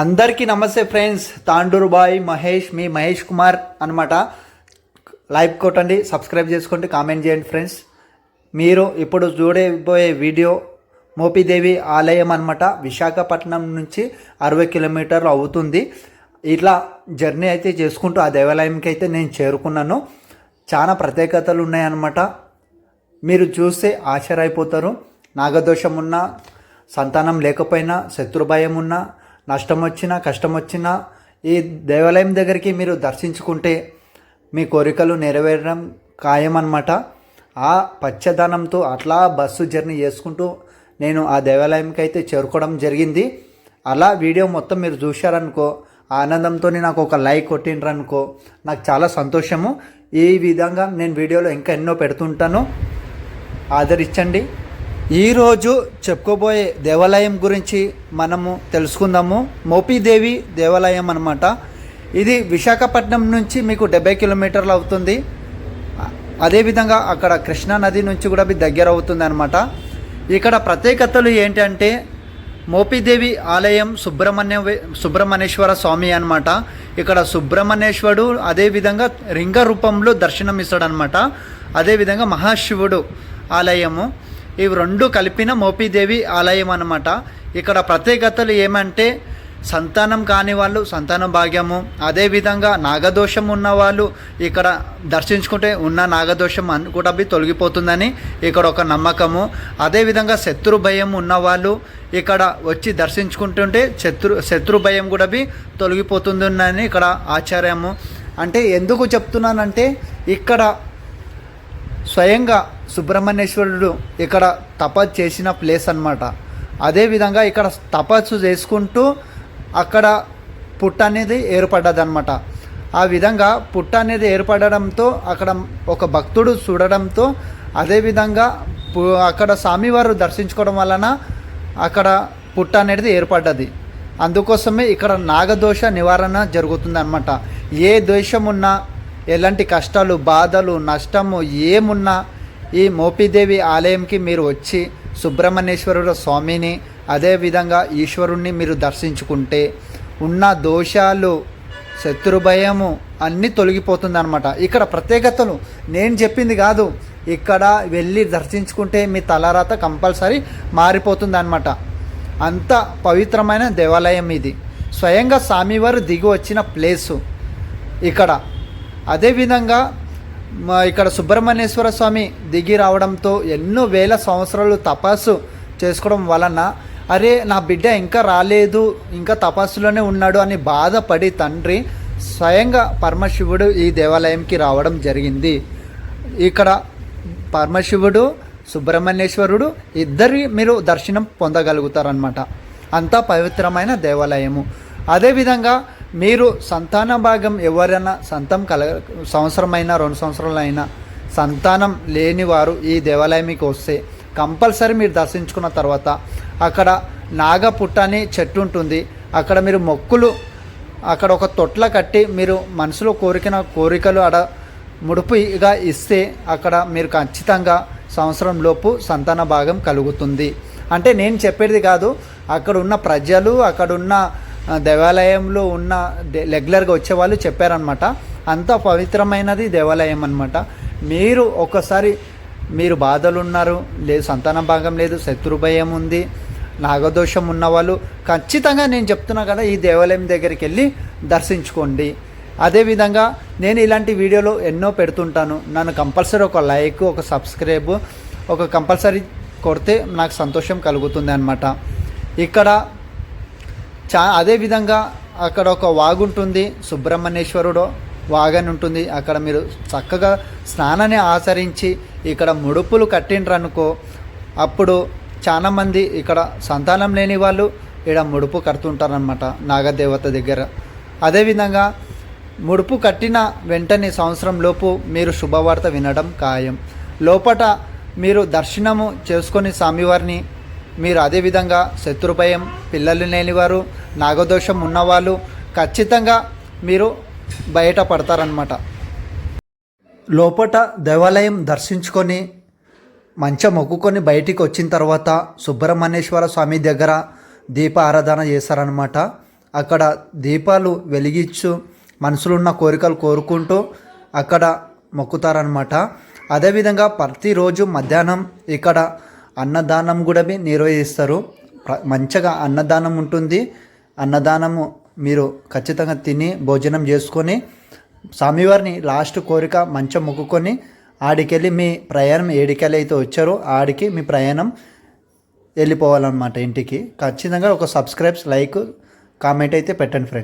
అందరికీ నమస్తే friends, Tandur bye Mahesh, మీ మహేష్ కుమార్ అనమాట. లైక్ కొట్టండి, సబ్స్క్రైబ్ చేసుకోండి, కామెంట్ చేయండి ఫ్రెండ్స్. మీరు ఇప్పుడు చూడబోయే వీడియో మోపిదేవి ఆలయం అనమాట. విశాఖపట్నం నుంచి 60 కిలోమీటర్లు అవుతుంది. ఇట్లా జర్నీ అయితే చేసుకుంటూ ఆ దేవాలయంకి అయితే నేను చేరుకున్నాను. చాలా ప్రత్యేకతలు ఉన్నాయన్నమాట. మీరు చూస్తే ఆశ్చర్యపోతారు. నాగదోషం ఉన్నా, సంతానం లేకపోయినా, శత్రుభయం ఉన్నా, నష్టం వచ్చినా కష్టం వచ్చినా ఈ దేవాలయం దగ్గరికి మీరు దర్శించుకుంటే మీ కోరికలు నెరవేరడం ఖాయమన్నమాట. ఆ పచ్చదనంతో అట్లా బస్సు జర్నీ చేసుకుంటూ నేను ఆ దేవాలయంకి అయితే చేరుకోవడం జరిగింది. అలా వీడియో మొత్తం మీరు చూశారనుకో, ఆనందంతో నాకు ఒక లైక్ కొట్టిండ్రనుకో నాకు చాలా సంతోషము. ఈ విధంగా నేను వీడియోలో ఇంకా ఎన్నో పెడుతుంటాను, ఆదరించండి. ఈరోజు చెప్పుకోబోయే దేవాలయం గురించి మనము తెలుసుకుందాము. మోపిదేవి దేవాలయం అనమాట. ఇది విశాఖపట్నం నుంచి మీకు 70 కిలోమీటర్లు అవుతుంది. అదేవిధంగా అక్కడ కృష్ణా నది నుంచి కూడా దగ్గర అవుతుంది అనమాట. ఇక్కడ ప్రత్యేకతలు ఏంటంటే మోపిదేవి ఆలయం సుబ్రహ్మణ్యేశ్వర స్వామి అనమాట. ఇక్కడ సుబ్రహ్మణ్యేశ్వరుడు అదేవిధంగా లింగ రూపంలో దర్శనమిస్తాడనమాట. అదేవిధంగా మహాశివుడు ఆలయము, ఇవి రెండు కలిపిన మోపిదేవి ఆలయం అన్నమాట. ఇక్కడ ప్రత్యేకతలు ఏమంటే సంతానం కాని వాళ్ళు సంతాన భాగ్యము, అదేవిధంగా నాగదోషం ఉన్నవాళ్ళు ఇక్కడ దర్శించుకుంటే ఉన్న నాగదోషం కూడా తొలగిపోతుందని ఇక్కడ ఒక నమ్మకము. అదేవిధంగా శత్రు భయం ఉన్నవాళ్ళు ఇక్కడ వచ్చి దర్శించుకుంటుంటే శత్రు భయం కూడా తొలగిపోతుందని ఇక్కడ ఆచార్యము. అంటే ఎందుకు చెప్తున్నానంటే ఇక్కడ స్వయంగా సుబ్రహ్మణ్యేశ్వరుడు ఇక్కడ తపస్సు చేసిన ప్లేస్ అన్నమాట. అదేవిధంగా ఇక్కడ తపస్సు చేసుకుంటూ అక్కడ పుట్ట అనేది ఏర్పడ్డదన్నమాట. ఆ విధంగా పుట్ట అనేది ఏర్పడడంతో అక్కడ ఒక భక్తుడు చూడడంతో, అదేవిధంగా అక్కడ స్వామివారు దర్శించుకోవడం వలన అక్కడ పుట్ట అనేది ఏర్పడ్డది. అందుకోసమే ఇక్కడ నాగదోష నివారణ జరుగుతుంది అన్నమాట. ఏ దోషం ఉన్నా, ఎలాంటి కష్టాలు బాధలు నష్టము ఏమున్నా ఈ మోపిదేవి ఆలయంకి మీరు వచ్చి సుబ్రహ్మణ్యేశ్వరుడు స్వామిని అదేవిధంగా ఈశ్వరుణ్ణి మీరు దర్శించుకుంటే ఉన్న దోషాలు శత్రుభయము అన్నీ తొలగిపోతుంది అనమాట. ఇక్కడ ప్రత్యేకతలు నేను చెప్పింది కాదు, ఇక్కడ వెళ్ళి దర్శించుకుంటే మీ తలరాత కంపల్సరీ మారిపోతుంది అనమాట. అంత పవిత్రమైన దేవాలయం ఇది. స్వయంగా స్వామివారు దిగి వచ్చిన ప్లేసు ఇక్కడ. అదేవిధంగా ఇక్కడ సుబ్రహ్మణ్యేశ్వర స్వామి దిగి రావడంతో ఎన్నో వేల సంవత్సరాలు తపస్సు చేసుకోవడం వలన అరే నా బిడ్డ ఇంకా రాలేదు, ఇంకా తపస్సులోనే ఉన్నాడు అని బాధపడి తండ్రి స్వయంగా పరమశివుడు ఈ దేవాలయంకి రావడం జరిగింది. ఇక్కడ పరమశివుడు సుబ్రహ్మణ్యేశ్వరుడు ఇద్దరి మీరు దర్శనం పొందగలుగుతారనమాట. అంతా పవిత్రమైన దేవాలయము. అదేవిధంగా మీరు సంతాన భాగం ఎవరైనా సంవత్సరమైనా 2 సంవత్సరాలైనా సంతానం లేనివారు ఈ దేవాలయానికి వస్తే కంపల్సరీ మీరు దర్శించుకున్న తర్వాత అక్కడ నాగపుట్ట అని చెట్టు ఉంటుంది. అక్కడ మీరు మొక్కులు అక్కడ ఒక తొట్ల కట్టి మీరు మనసులో కోరికలు ఆడ ముడుపుగా ఇస్తే అక్కడ మీరు ఖచ్చితంగా సంవత్సరంలోపు సంతాన భాగం కలుగుతుంది. అంటే నేను చెప్పేది కాదు, అక్కడ ఉన్న ప్రజలు అక్కడున్న దేవాలయంలో ఉన్న రెగ్యులర్గా వచ్చేవాళ్ళు చెప్పారనమాట. అంత పవిత్రమైనది దేవాలయం అనమాట. మీరు ఒకసారి మీరు బాధలు ఉన్నారు, లేదు సంతాన భాగం లేదు, శత్రుభయం ఉంది, నాగదోషం ఉన్నవాళ్ళు ఖచ్చితంగా నేను చెప్తున్నా కదా ఈ దేవాలయం దగ్గరికి వెళ్ళి దర్శించుకోండి. అదేవిధంగా నేను ఇలాంటి వీడియోలు ఎన్నో పెడుతుంటాను. నన్ను కంపల్సరీ ఒక లైక్, ఒక సబ్స్క్రైబ్, ఒక కంపల్సరీ కొడితే నాకు సంతోషం కలుగుతుంది అన్నమాట. ఇక్కడ అదేవిధంగా అక్కడ ఒక వాగు ఉంటుంది, సుబ్రహ్మణ్యేశ్వరుడు వాగని ఉంటుంది. అక్కడ మీరు చక్కగా స్నానాన్ని ఆచరించి ఇక్కడ ముడుపులు కట్టిండ్రనుకో, అప్పుడు చాలామంది ఇక్కడ సంతానం లేని వాళ్ళు ఇక్కడ ముడుపు కడుతుంటారనమాట నాగదేవత దగ్గర. అదేవిధంగా ముడుపు కట్టిన వెంటనే సంవత్సరం లోపు మీరు శుభవార్త వినడం ఖాయం. లోపట మీరు దర్శనము చేసుకొని స్వామివారిని మీరు అదేవిధంగా శత్రుభయం, పిల్లలు లేనివారు, నాగదోషం ఉన్నవాళ్ళు ఖచ్చితంగా మీరు బయటపడతారనమాట. లోపట దేవాలయం దర్శించుకొని మంచం మొక్కుకొని బయటికి వచ్చిన తర్వాత సుబ్రహ్మణ్యేశ్వర స్వామి దగ్గర దీప ఆరాధన చేస్తారనమాట. అక్కడ దీపాలు వెలిగించు మనసులో ఉన్న కోరికలు కోరుకుంటూ అక్కడ మొక్కుతారనమాట. అదేవిధంగా ప్రతిరోజు మధ్యాహ్నం ఇక్కడ అన్నదానం కూడా నిర్వహిస్తారు. మంచిగా అన్నదానం ఉంటుంది. అన్నదానము మీరు ఖచ్చితంగా తిని భోజనం చేసుకొని స్వామివారిని లాస్ట్ కోరిక మంచం మొక్కుకొని ఆడికెళ్ళి మీ ప్రయాణం ఏడికెళ్ళి అయితే వచ్చారో ఆడికి మీ ప్రయాణం వెళ్ళిపోవాలన్నమాట ఇంటికి. ఖచ్చితంగా ఒక సబ్స్క్రైబ్స్, లైక్, కామెంట్ అయితే పెట్టండి ఫ్రెండ్స్.